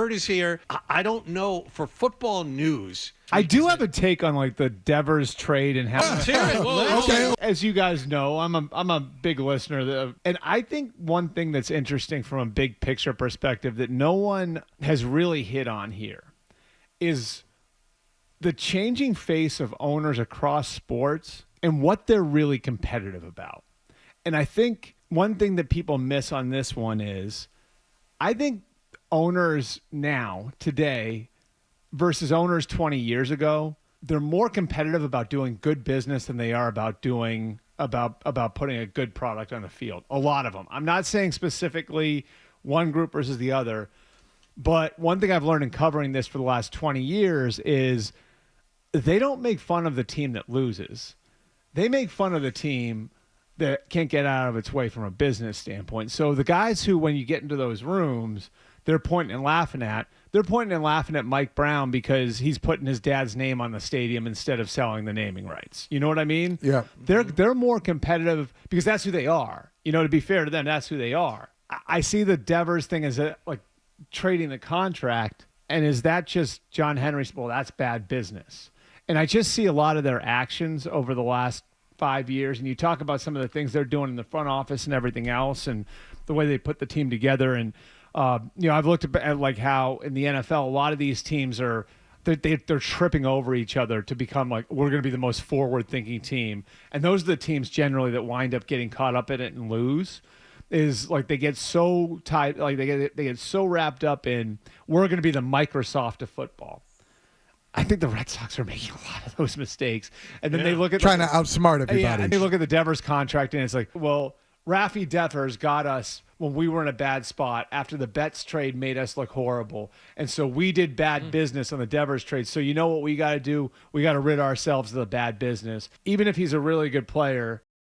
Bert is here. I don't know for football news. I do have a take on like the Devers trade and how. Okay. As you guys know, I'm a big listener, and I think one thing that's interesting from a big picture perspective that no one has really hit on here is the changing face of owners across sports and what they're really competitive about. And I think one thing that people miss on this one is, I think owners now today versus owners 20 years ago, they're more competitive about doing good business than they are about doing about putting a good product on the field. A lot of them. I'm not saying specifically one group versus the other, but one thing I've learned in covering this for the last 20 years is they don't make fun of the team that loses. They make fun of the team that can't get out of its way from a business standpoint. So the guys who, when you get into those rooms, they're pointing and laughing at Mike Brown because he's putting his dad's name on the stadium instead of selling the naming rights. You know what I mean? Yeah. They're more competitive because that's who they are. You know, to be fair to them, that's who they are. I see the Devers thing as like trading the contract, and is that just John Henry's? Well, that's bad business. And I just see a lot of their actions over the last 5 years, and you talk about some of the things they're doing in the front office and everything else, and the way they put the team together. And I've looked at like how in the NFL, a lot of these teams are they're tripping over each other to become like, we're going to be the most forward-thinking team, and those are the teams generally that wind up getting caught up in it and lose. Is like they get so tight, like they get so wrapped up in, we're going to be the Microsoft of football. I think the Red Sox are making a lot of those mistakes, and then they look at trying to outsmart everybody. Yeah, and they look at the Devers contract, and it's like, well, Rafi Devers got us when we were in a bad spot after the Betts trade made us look horrible, and so we did bad business on the Devers trade. So you know what we got to do? We got to rid ourselves of the bad business. Even if he's a really good player,